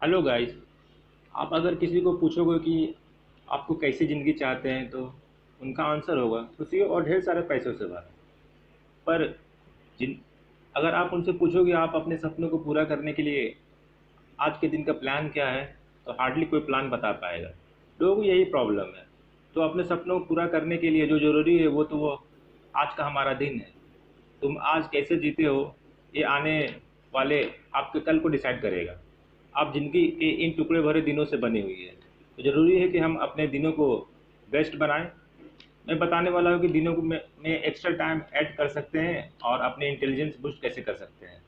Hello guys. आप अगर किसी को पूछोगे कि आपको कैसी ज़िंदगी चाहते हैं तो उनका आंसर होगा खुशी और ढेर सारे पैसों से भरा। पर जिन अगर आप उनसे पूछोगे आप अपने सपनों को पूरा करने के लिए आज के दिन का प्लान क्या है, तो हार्डली कोई प्लान बता पाएगा। लोगों को यही प्रॉब्लम है। तो अपने सपनों को पूरा करने के लिए जो ज़रूरी है वो आज का हमारा दिन है। तुम आज कैसे जीते हो, ये आने वाले आपके कल को डिसाइड करेगा। आप ज़िंदगी के इन टुकड़े भरे दिनों से बनी हुई है, तो ज़रूरी है कि हम अपने दिनों को बेस्ट बनाएं। मैं बताने वाला हूँ कि दिनों में एक्स्ट्रा टाइम ऐड कर सकते हैं और अपने इंटेलिजेंस बूस्ट कैसे कर सकते हैं।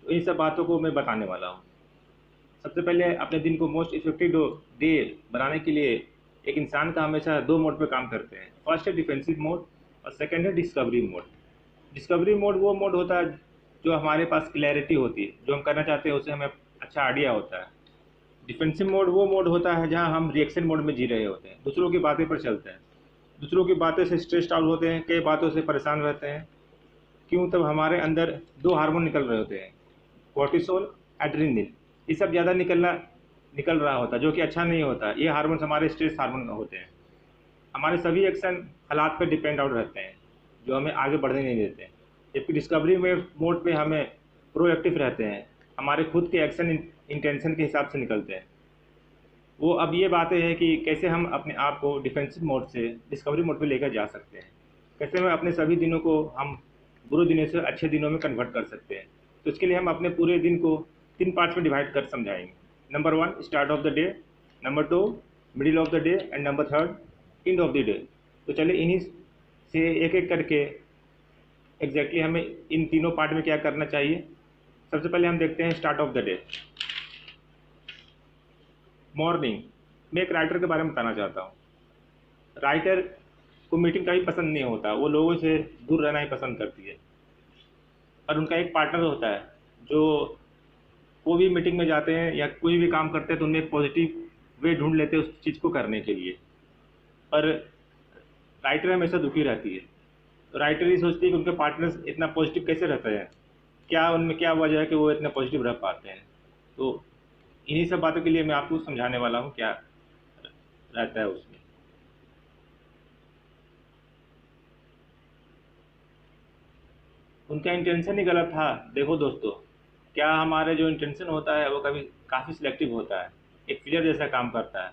तो इन सब बातों को मैं बताने वाला हूँ। सबसे पहले अपने दिन को मोस्ट इफेक्टिव डे बनाने के लिए एक इंसान का हमेशा दो मोड पे काम करते हैं। फर्स्ट है डिफेंसिव मोड और सेकंड है डिस्कवरी मोड। डिस्कवरी मोड वो मोड होता है जो हमारे पास क्लैरिटी होती है, जो हम करना चाहते हैं उसे हमें अच्छा आइडिया होता है। डिफेंसिव मोड वो मोड होता है जहां हम रिएक्शन मोड में जी रहे होते हैं, दूसरों की बातें पर चलते हैं, दूसरों की बातें से स्ट्रेस्ड आउट होते हैं, कई बातों से परेशान रहते हैं। क्यों? तब हमारे अंदर दो हार्मोन निकल रहे होते हैं, कोर्टिसोल, एड्रेनलिन। ये सब ज़्यादा निकल रहा होता है जो कि अच्छा नहीं होता। ये हार्मोन्स हमारे स्ट्रेस हार्मोन होते हैं। हमारे सभी एक्शन हालात पर डिपेंड आउट रहते हैं जो हमें आगे बढ़ने नहीं देते हैं। जबकि डिस्कवरी में मोड पे हमें प्रोएक्टिव रहते हैं, हमारे खुद के एक्शन इंटेंशन के हिसाब से निकलते हैं। वो अब ये बातें हैं कि कैसे हम अपने आप को डिफेंसिव मोड से डिस्कवरी मोड पे लेकर जा सकते हैं। कैसे हम अपने सभी दिनों को हम बुरे दिनों से अच्छे दिनों में कन्वर्ट कर सकते हैं। तो इसके लिए हम अपने पूरे दिन को तीन पार्ट्स में डिवाइड कर समझाएंगे। Number one, start of the day. Number two, middle of the day. And number third, end of the day. तो चलिए इन्हीं से एक एक करके हमें इन तीनों पार्ट में क्या करना चाहिए। सबसे पहले हम देखते हैं start of the day, morning. मैं एक राइटर के बारे में बताना चाहता हूँ। राइटर को मीटिंग कभी पसंद नहीं होता, वो लोगों से दूर रहना ही पसंद करती है। और उनका एक पार्टनर होता है जो वो भी मीटिंग में जाते हैं या कोई भी काम करते हैं तो उनमें एक पॉजिटिव वे ढूंढ लेते हैं उस चीज़ को करने के लिए। पर राइटर हमेशा दुखी रहती है। तो राइटर ये सोचती है कि उनके पार्टनर्स इतना पॉजिटिव कैसे रहते हैं, क्या उनमें क्या वजह है कि वो इतना पॉजिटिव रह पाते हैं। तो इन्हीं सब बातों के लिए मैं आपको समझाने वाला हूँ क्या रहता है उसमें। उनका इंटेंशन ही गलत था। देखो दोस्तों, क्या हमारे जो इंटेंशन होता है वो कभी काफ़ी सिलेक्टिव होता है, एक फिलर जैसा काम करता है।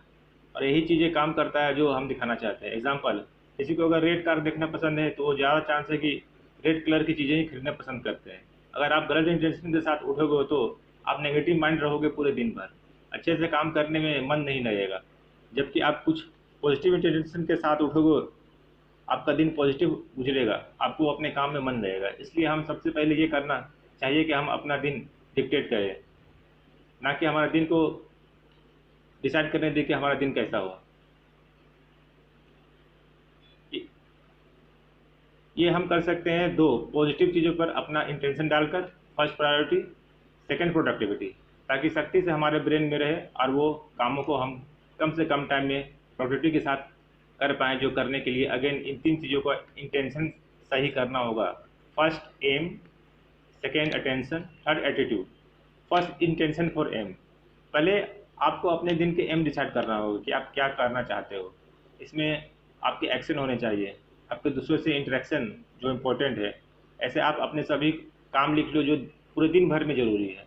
और यही चीज़ें काम करता है जो हम दिखाना चाहते हैं। एग्जांपल, किसी को अगर रेड कार देखना पसंद है तो वो ज़्यादा चांस है कि रेड कलर की चीज़ें ही खरीदना पसंद करते हैं। अगर आप गलत इंटेंशन के साथ उठोगे तो आप नेगेटिव माइंड रहोगे पूरे दिन भर, अच्छे से काम करने में मन नहीं लगेगा। जबकि आप कुछ पॉजिटिव इंटेंशन के साथ उठोगे, आपका दिन पॉजिटिव गुजरेगा, आपको अपने काम में मन लगेगा। इसलिए हम सबसे पहले ये करना चाहिए कि हम अपना दिन डिक्टेट करें, ना कि हमारा दिन को डिसाइड करने दें कि हमारा दिन कैसा हो। ये ये हम कर सकते हैं दो पॉजिटिव चीज़ों पर अपना इंटेंशन डालकर। फर्स्ट प्रायोरिटी, सेकंड प्रोडक्टिविटी, ताकि सख्ती से हमारे ब्रेन में रहे और वो कामों को हम कम से कम टाइम में प्रोडक्टिविटी के साथ कर पाएँ। जो करने के लिए अगेन इन तीन चीज़ों को इंटेंशन सही करना होगा। First aim, second attention, third attitude. First intention for aim, पहले आपको अपने दिन के एम डिसाइड करना होगा कि आप क्या करना चाहते हो। इसमें आपके एक्शन होने चाहिए, आपके दूसरों से इंटरेक्शन जो इम्पोर्टेंट है। ऐसे आप अपने सभी काम लिख लो जो पूरे दिन भर में ज़रूरी है।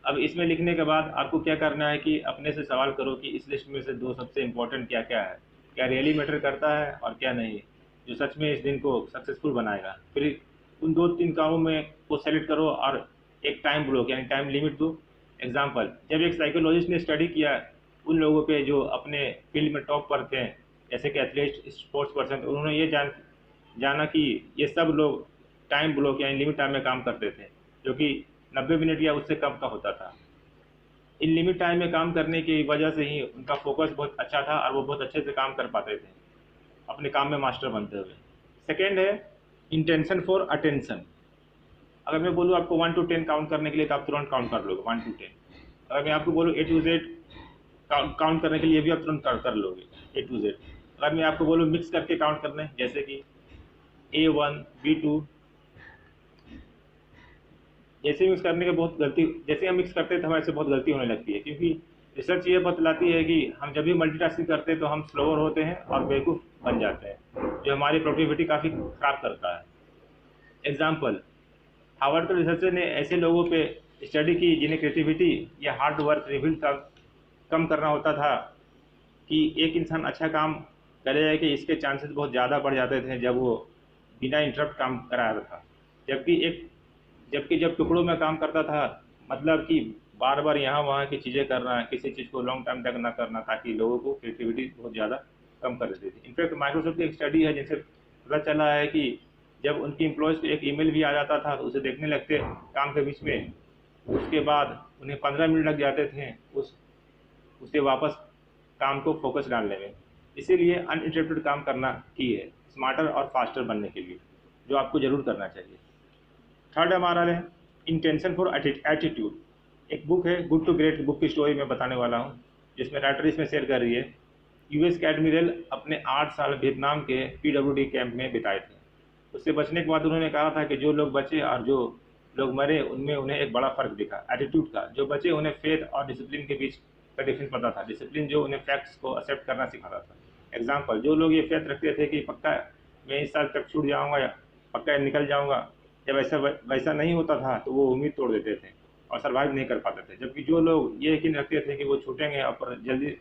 अब इसमें लिखने के बाद आपको क्या करना है कि अपने से सवाल करो कि इस लिस्ट में से दो सबसे इम्पोर्टेंट क्या क्या है, क्या रियली मैटर करता है और क्या नहीं, जो सच में इस दिन को सक्सेसफुल बनाएगा। फिर उन दो तीन कामों में को सेलेक्ट करो और एक टाइम ब्लॉक यानी टाइम लिमिट दो। एग्जाम्पल, जब एक साइकोलॉजिस्ट ने स्टडी किया उन लोगों पे जो अपने फील्ड में टॉप पर थे, जैसे कि एथलीट, स्पोर्ट्स पर्सन, तो उन्होंने ये जाना कि ये सब लोग टाइम ब्लॉक यानी लिमिट टाइम में काम करते थे, जो कि 90 मिनट या उससे कम का होता था। इन लिमिट टाइम में काम करने की वजह से ही उनका फोकस बहुत अच्छा था और वो बहुत अच्छे से काम कर पाते थे, अपने काम में मास्टर बनते हुए। सेकेंड है इंटेंशन फॉर अटेंशन। अगर मैं बोलूँ आपको 1 to 10 काउंट करने के लिए तो आप तुरंत काउंट कर लोगे 1 to 10। अगर मैं आपको बोलूँ A to Z काउंट करने के लिए भी आप तुरंत कर लोगे A to Z। अगर मैं आपको बोलूँ मिक्स करके काउंट करने, जैसे कि A1, B2, जैसे मिक्स करने के बहुत गलती, जैसे हम मिक्स करते हैं तो हमारे से बहुत गलती होने लगती है, क्योंकि रिसर्च ये बतलाती है कि हम जब भी मल्टीटास्किंग करते हैं तो हम स्लोअर होते हैं और बेवकूफ़ बन जाते हैं, जो हमारी प्रोडक्टिविटी काफ़ी ख़राब करता है। एग्जाम्पल, हार्वर्ड के रिसर्चर ने ऐसे लोगों पे स्टडी की जिन्हें क्रिएटिविटी या हार्ड वर्क रिवील कम करना होता था कि एक इंसान अच्छा काम करेगा कि इसके चांसेस बहुत ज़्यादा बढ़ जाते थे जब वो बिना इंटरप्ट काम करा रहा था। जबकि एक जबकि जब टुकड़ों में काम करता था, मतलब कि बार बार यहाँ वहाँ की चीज़ें करना, किसी चीज़ को लॉन्ग टाइम तक ना करना, ताकि लोगों को क्रिएटिविटी बहुत ज़्यादा कम कर देती थी। इनफैक्ट माइक्रोसॉफ्ट की एक स्टडी है जिनसे पता चला है कि जब उनकी एम्प्लॉयज़ को एक ईमेल भी आ जाता था तो उसे देखने लगते काम के बीच में, उसके बाद उन्हें 15 मिनट लग जाते थे उसे वापस काम को फोकस डालने में। इसीलिए अनइंटरप्टेड काम करना की है स्मार्टर और फास्टर बनने के लिए, जो आपको ज़रूर करना चाहिए। थर्ड हमारा है इंटेंशन फॉर एटीट्यूड। एक बुक है गुड टू ग्रेट बुक की स्टोरी मैं बताने वाला हूँ, जिसमें राइटर इसमें शेयर कर रही है। यूएस के एडमिरल अपने 8 साल वियतनाम के पीडब्ल्यूडी कैंप में बिताए थे। उससे बचने के बाद उन्होंने कहा था कि जो लोग बचे और जो लोग मरे उनमें उन्हें एक बड़ा फ़र्क दिखा एटीट्यूड का। जो बचे उन्हें फेथ और डिसिप्लिन के बीच का डिफरेंस पता था। डिसिप्लिन जो उन्हें फैक्ट्स को एक्सेप्ट करना सिखाता था। एग्जाम्पल, जो लोग ये फेथ रखते थे कि पक्का मैं इस साल तक छूट जाऊँगा या पक्का निकल जाऊँगा, जब वैसा नहीं होता था तो वो उम्मीद तोड़ देते थे और सर्वाइव नहीं कर पाते थे। जबकि जो लोग ये यकीन रखते थे कि वो छूटेंगे और पर जल्दी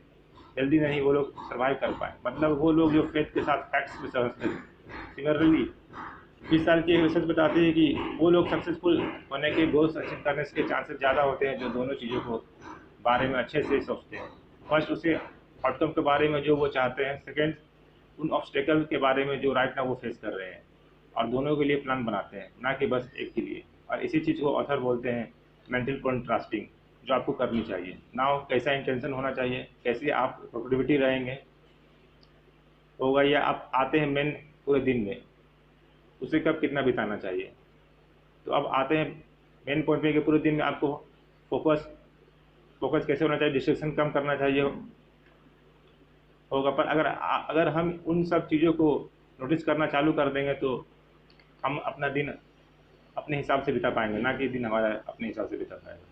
जल्दी नहीं, वो लोग सर्वाइव कर पाए। मतलब वो लोग जो फेथ के साथ फैक्ट्स को समझते थे। सिमिलरली 20 साल की एक रिसर्च बताती है कि वो लोग सक्सेसफुल होने के गोल्स अचीव करने के चांसेस ज़्यादा होते हैं जो दोनों चीज़ों को बारे में अच्छे से सोचते हैं। फर्स्ट, उसे आउटकम के बारे में जो वो चाहते हैं। सेकेंड, उन ऑब्स्टेकल के बारे में जो राइट नाउ वो फेस कर रहे हैं। और दोनों के लिए प्लान बनाते हैं, ना कि बस एक के लिए। और इसी चीज़ को ऑथर बोलते हैं मेंटल कॉन्ट्रास्टिंग, जो आपको करनी चाहिए। नाउ कैसा इंटेंशन होना चाहिए, कैसे आप प्रोडक्टिविटी रहेंगे होगा, या आप आते हैं मेन पूरे दिन में उसे कब कितना बिताना चाहिए। तो अब आते हैं मेन पॉइंट पे कि पूरे दिन में आपको फोकस फोकस कैसे होना चाहिए, डिस्ट्रैक्शन कम करना चाहिए होगा। पर अगर हम उन सब चीज़ों को नोटिस करना चालू कर देंगे तो हम अपना दिन अपने हिसाब से बिता पाएंगे, ना कि दिन हमारा अपने हिसाब से बिता पाएगा।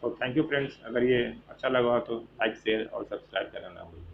तो थैंक यू फ्रेंड्स, अगर ये अच्छा लगा हो तो लाइक शेयर और सब्सक्राइब करना ना भूलें।